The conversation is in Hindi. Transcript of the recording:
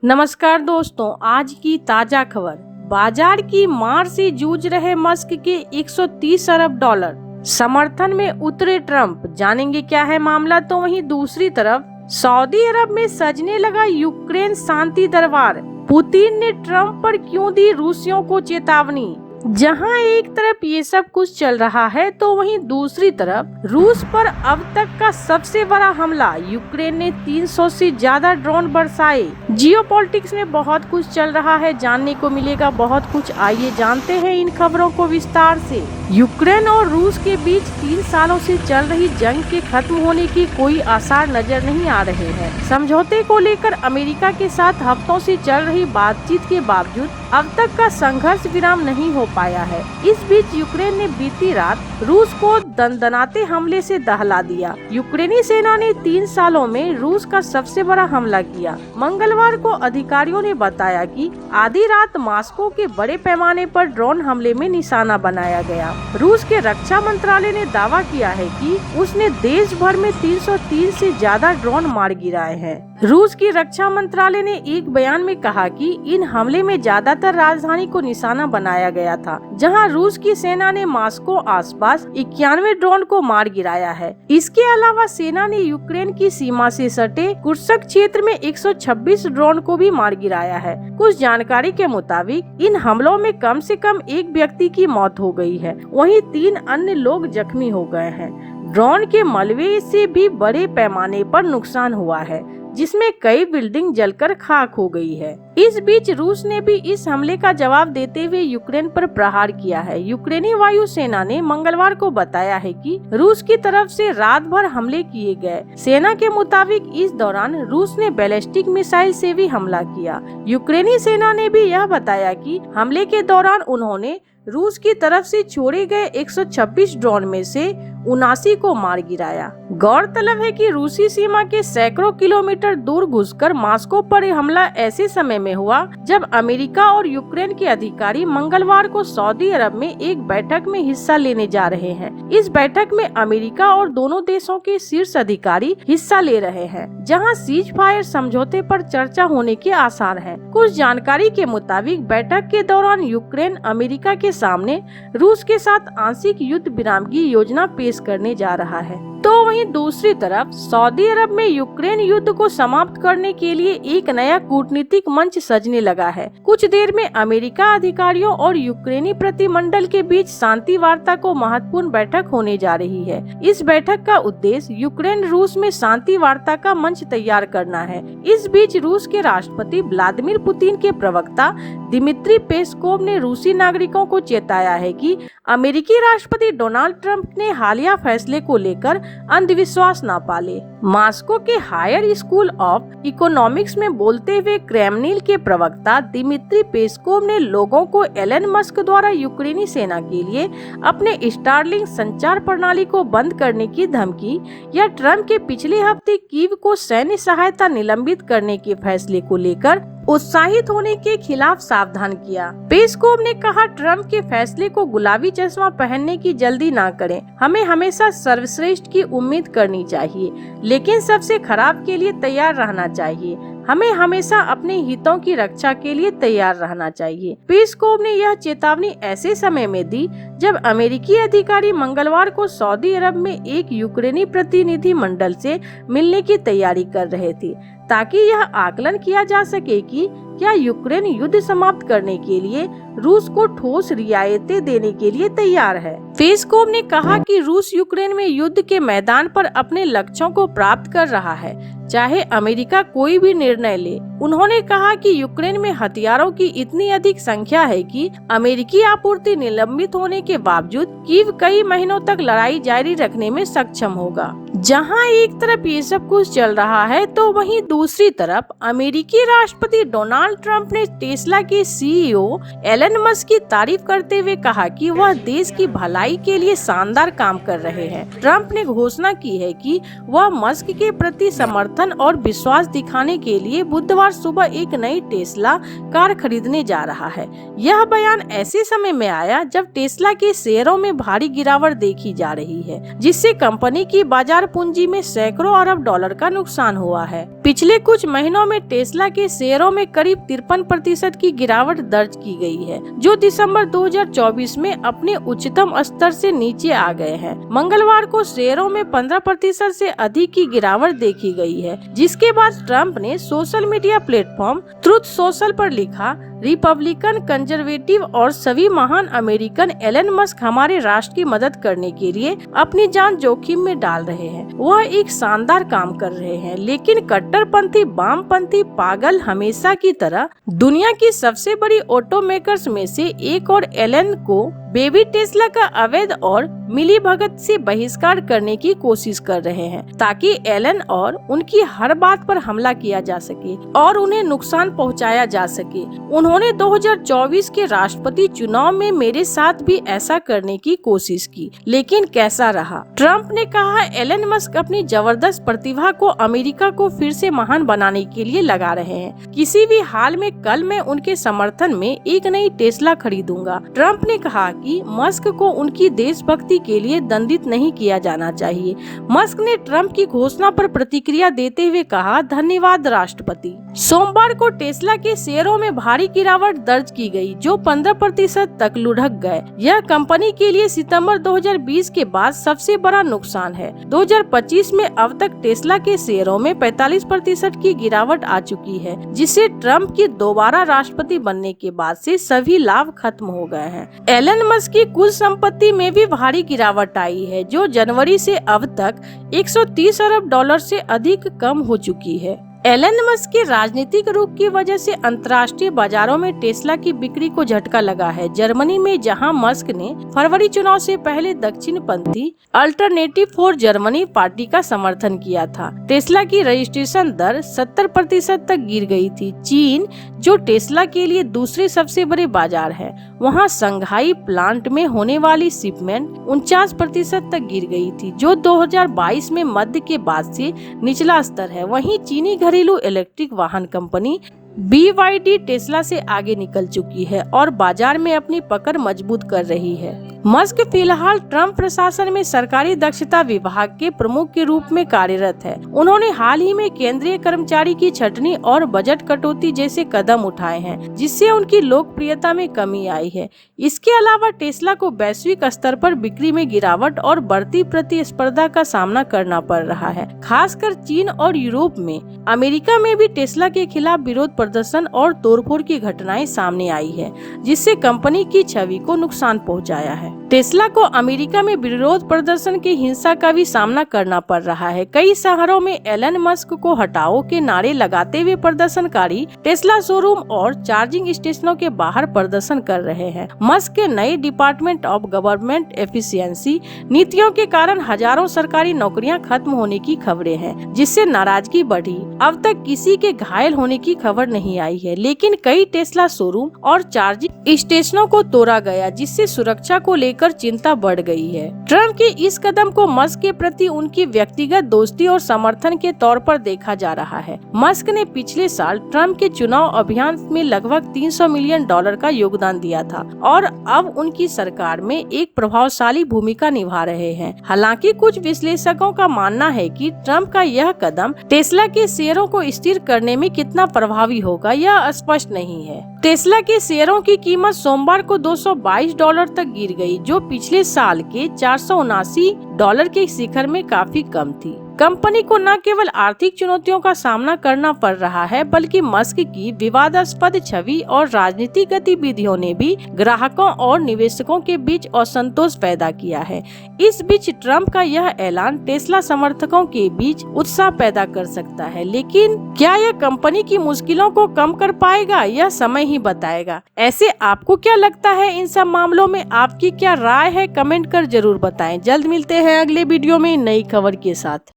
नमस्कार दोस्तों, आज की ताजा खबर। बाजार की मार से जूझ रहे मस्क के 130 अरब डॉलर समर्थन में उतरे ट्रंप। जानेंगे क्या है मामला। तो वहीं दूसरी तरफ सऊदी अरब में सजने लगा यूक्रेन शांति दरबार। पुतिन ने ट्रंप पर क्यों दी रूसियों को चेतावनी। जहां एक तरफ ये सब कुछ चल रहा है तो वहीं दूसरी तरफ रूस पर अब तक का सबसे बड़ा हमला। यूक्रेन ने 300 से ज्यादा ड्रोन बरसाए। जियोपॉलिटिक्स में बहुत कुछ चल रहा है, जानने को मिलेगा बहुत कुछ। आइए जानते हैं इन खबरों को विस्तार से। यूक्रेन और रूस के बीच 3 सालों से चल रही जंग के खत्म होने की कोई आसार नजर नहीं आ रहे हैं। समझौते को लेकर अमेरिका के साथ हफ्तों से चल रही बातचीत के बावजूद अब तक का संघर्ष विराम नहीं हो पाया है। इस बीच यूक्रेन ने बीती रात रूस को दनदनाते हमले से दहला दिया। यूक्रेनी सेना ने 3 सालों में रूस का सबसे बड़ा हमला किया। मंगलवार को अधिकारियों ने बताया कि आधी रात मॉस्को के बड़े पैमाने पर ड्रोन हमले में निशाना बनाया गया। रूस के रक्षा मंत्रालय ने दावा किया है कि उसने देश भर में 303 से ज्यादा ड्रोन मार गिराए हैं। रूस की रक्षा मंत्रालय ने एक बयान में कहा कि इन हमले में ज्यादातर राजधानी को निशाना बनाया गया था, जहां रूस की सेना ने मॉस्को आसपास 91 ड्रोन को मार गिराया है। इसके अलावा सेना ने यूक्रेन की सीमा से सटे कुर्स्क क्षेत्र में 126 ड्रोन को भी मार गिराया है। कुछ जानकारी के मुताबिक इन हमलों में कम से कम एक व्यक्ति की मौत हो गई है, वहीं 3 अन्य लोग जख्मी हो गए हैं। ड्रोन के मलबे से भी बड़े पैमाने पर नुकसान हुआ है, जिसमें कई बिल्डिंग जलकर खाक हो गई है। इस बीच रूस ने भी इस हमले का जवाब देते हुए यूक्रेन पर प्रहार किया है। यूक्रेनी वायु सेना ने मंगलवार को बताया है कि रूस की तरफ से रात भर हमले किए गए। सेना के मुताबिक इस दौरान रूस ने बैलिस्टिक मिसाइल से भी हमला किया। यूक्रेनी सेना ने भी यह बताया कि हमले के दौरान उन्होंने रूस की तरफ से छोड़े गए 126 ड्रोन में से 79 को मार गिराया। गौरतलब है कि रूसी सीमा के सैकड़ों किलोमीटर दूर घुसकर मॉस्को पर हमला ऐसे समय में हुआ जब अमेरिका और यूक्रेन के अधिकारी मंगलवार को सऊदी अरब में एक बैठक में हिस्सा लेने जा रहे हैं। इस बैठक में अमेरिका और दोनों देशों के शीर्ष अधिकारी हिस्सा ले रहे हैं, जहां सीज फायर समझौते पर चर्चा होने के आसार हैं। कुछ जानकारी के मुताबिक बैठक के दौरान यूक्रेन अमेरिका के सामने रूस के साथ आंशिक युद्ध विराम की योजना पेश करने जा रहा है। तो वहीं दूसरी तरफ सऊदी अरब में यूक्रेन युद्ध को समाप्त करने के लिए एक नया कूटनीतिक मंच सजने लगा है। कुछ देर में अमेरिका अधिकारियों और यूक्रेनी प्रतिमंडल के बीच शांति वार्ता को महत्वपूर्ण बैठक होने जा रही है। इस बैठक का उद्देश्य यूक्रेन रूस में शांति वार्ता का मंच तैयार करना है। इस बीच रूस के राष्ट्रपति व्लादिमीर पुतिन के प्रवक्ता दिमित्री पेस्कोव ने रूसी नागरिकों को चेताया है कि अमेरिकी राष्ट्रपति डोनाल्ड ट्रंप ने हालिया फैसले को लेकर अंधविश्वास न पाले। मॉस्को के हायर स्कूल ऑफ इकोनॉमिक्स में बोलते हुए क्रेमलिन के प्रवक्ता दिमित्री पेस्कोव ने लोगों को एलन मस्क द्वारा यूक्रेनी सेना के लिए अपने स्टारलिंक संचार प्रणाली को बंद करने की धमकी या ट्रंप के पिछले हफ्ते कीव को सैन्य सहायता निलंबित करने के फैसले को लेकर उत्साहित होने के खिलाफ सावधान किया। पेस्कोव ने कहा, ट्रंप के फैसले को गुलाबी चश्मा पहनने की जल्दी ना करें। हमें हमेशा सर्वश्रेष्ठ की उम्मीद करनी चाहिए, लेकिन सबसे खराब के लिए तैयार रहना चाहिए। हमें हमेशा अपने हितों की रक्षा के लिए तैयार रहना चाहिए। पेस्कोव ने यह चेतावनी ऐसे समय में दी जब अमेरिकी अधिकारी मंगलवार को सऊदी अरब में एक यूक्रेनी प्रतिनिधि मंडल से मिलने की तैयारी कर रहे थे, ताकि यह आकलन किया जा सके कि क्या यूक्रेन युद्ध समाप्त करने के लिए रूस को ठोस रियायतें देने के लिए तैयार है। पेस्कोव ने कहा कि रूस यूक्रेन में युद्ध के मैदान पर अपने लक्ष्यों को प्राप्त कर रहा है, चाहे अमेरिका कोई भी निर्णय ले। उन्होंने कहा कि यूक्रेन में हथियारों की इतनी अधिक संख्या है कि अमेरिकी आपूर्ति निलंबित होने के बावजूद कीव कई महीनों तक लड़ाई जारी रखने में सक्षम होगा। जहां एक तरफ ये सब कुछ चल रहा है तो वहीं दूसरी तरफ अमेरिकी राष्ट्रपति डोनाल्ड ट्रंप ने टेस्ला के सीईओ एलन मस्क की तारीफ करते हुए कहा कि वह देश की भलाई के लिए शानदार काम कर रहे हैं। ट्रंप ने घोषणा की है कि वह मस्क के प्रति समर्थन और विश्वास दिखाने के लिए बुधवार सुबह एक नई टेस्ला कार खरीदने जा रहा है। यह बयान ऐसे समय में आया जब टेस्ला के शेयरों में भारी गिरावट देखी जा रही है, जिससे कंपनी की बाजार पूंजी में सैकड़ों अरब डॉलर का नुकसान हुआ है। पिछले कुछ महीनों में टेस्ला के शेयरों में करीब 53% की गिरावट दर्ज की गई है, जो दिसंबर 2024 में अपने उच्चतम स्तर से नीचे आ गए हैं। मंगलवार को शेयरों में 15% से अधिक की गिरावट देखी गई है, जिसके बाद ट्रंप ने social media platform truth social पर लिखा, रिपब्लिकन, कंजर्वेटिव और सभी महान अमेरिकन एलन मस्क हमारे राष्ट्र की मदद करने के लिए अपनी जान जोखिम में डाल रहे हैं। वह एक शानदार काम कर रहे हैं, लेकिन कट्टरपंथी वामपंथी पागल हमेशा की तरह दुनिया की सबसे बड़ी ऑटोमेकर्स में से एक और एलन को बेबी टेस्ला का अवैध और मिलीभगत से बहिष्कार करने की कोशिश कर रहे हैं, ताकि एलन और उनकी हर बात पर हमला किया जा सके और उन्हें नुकसान पहुंचाया जा सके। उन्होंने 2024 के राष्ट्रपति चुनाव में मेरे साथ भी ऐसा करने की कोशिश की, लेकिन कैसा रहा? ट्रंप ने कहा, एलन मस्क अपनी जबरदस्त प्रतिभा को अमेरिका को फिर से महान बनाने के लिए लगा रहे हैं। किसी भी हाल में कल मैं उनके समर्थन में एक नई टेस्ला खरीदूंगा। ट्रंप ने कहा कि मस्क को उनकी देशभक्ति के लिए दंडित नहीं किया जाना चाहिए। मस्क ने ट्रंप की घोषणा पर प्रतिक्रिया देते हुए कहा, धन्यवाद राष्ट्रपति। सोमवार को टेस्ला के शेयरों में भारी गिरावट दर्ज की गई, जो 15% तक लुढ़क गए। यह कंपनी के लिए सितंबर 2020 के बाद सबसे बड़ा नुकसान है। 2025 में अब तक टेस्ला के शेयरों में 45% की गिरावट आ चुकी है, जिससे ट्रंप के दोबारा राष्ट्रपति बनने के बाद से सभी लाभ खत्म हो गए हैं। एलन मस्क की कुल संपत्ति में भी भारी गिरावट आई है, जो जनवरी से अब तक 130 अरब डॉलर से अधिक कम हो चुकी है। एलन मस्क के राजनीतिक रुख की वजह से अंतर्राष्ट्रीय बाजारों में टेस्ला की बिक्री को झटका लगा है। जर्मनी में जहां मस्क ने फरवरी चुनाव से पहले दक्षिणपंथी अल्टरनेटिव फॉर जर्मनी पार्टी का समर्थन किया था, टेस्ला की रजिस्ट्रेशन दर 70% तक गिर गई थी। चीन, जो टेस्ला के लिए दूसरे सबसे बड़े बाजार है, वहां संघाई प्लांट में होने वाली शिपमेंट 49% तक गिर गई थी, जो 2022 में मध्य के बाद से निचला स्तर है। वहीं चीनी घरेलू इलेक्ट्रिक वाहन कंपनी BYD टेस्ला से आगे निकल चुकी है और बाजार में अपनी पकड़ मजबूत कर रही है। मस्क फिलहाल ट्रंप प्रशासन में सरकारी दक्षता विभाग के प्रमुख के रूप में कार्यरत है। उन्होंने हाल ही में केंद्रीय कर्मचारी की छटनी और बजट कटौती जैसे कदम उठाए हैं, जिससे उनकी लोकप्रियता में कमी आई है। इसके अलावा टेस्ला को वैश्विक स्तर पर बिक्री में गिरावट और बढ़ती प्रतिस्पर्धा का सामना करना पड़ रहा है, खासकर चीन और यूरोप में। अमेरिका में भी टेस्ला के खिलाफ विरोध प्रदर्शन और तोड़फोड़ की घटनाएं सामने आई है, जिससे कंपनी की छवि को नुकसान पहुंचाया है। टेस्ला को अमेरिका में विरोध प्रदर्शन की हिंसा का भी सामना करना पड़ रहा है। कई शहरों में एलन मस्क को हटाओ के नारे लगाते हुए प्रदर्शनकारी टेस्ला शोरूम और चार्जिंग स्टेशनों के बाहर प्रदर्शन कर रहे हैं। मस्क के नए डिपार्टमेंट ऑफ गवर्नमेंट एफिशिएंसी नीतियों के कारण हजारों सरकारी नौकरियां खत्म होने की खबरें हैं, जिससे नाराजगी बढ़ी। अब तक किसी के घायल होने की खबर नहीं आई है, लेकिन कई टेस्ला शोरूम और चार्जिंग स्टेशनों को तोड़ा गया, जिससे सुरक्षा को लेकर चिंता बढ़ गई है। ट्रंप के इस कदम को मस्क के प्रति उनकी व्यक्तिगत दोस्ती और समर्थन के तौर पर देखा जा रहा है। मस्क ने पिछले साल ट्रंप के चुनाव अभियान में लगभग $300 मिलियन का योगदान दिया था और अब उनकी सरकार में एक प्रभावशाली भूमिका निभा रहे हैं। हालांकि कुछ विश्लेषकों का मानना है कि ट्रंप का यह कदम टेस्ला के शेयरों को स्थिर करने में कितना प्रभावी होगा, यह स्पष्ट नहीं है। टेस्ला के शेयरों की कीमत सोमवार को $222 तक गिर गई, जो पिछले साल के $479 के शिखर में काफी कम थी। कंपनी को न केवल आर्थिक चुनौतियों का सामना करना पड़ रहा है, बल्कि मस्क की विवादास्पद छवि और राजनीतिक गतिविधियों ने भी ग्राहकों और निवेशकों के बीच असंतोष पैदा किया है। इस बीच ट्रंप का यह ऐलान टेस्ला समर्थकों के बीच उत्साह पैदा कर सकता है, लेकिन क्या यह कंपनी की मुश्किलों को कम कर पाएगा, यह समय ही बताएगा। ऐसे आपको क्या लगता है इन सब मामलों में? आपकी क्या राय है? कमेंट कर जरूर बताएं। जल्द मिलते हैं अगले वीडियो में नई खबर के साथ।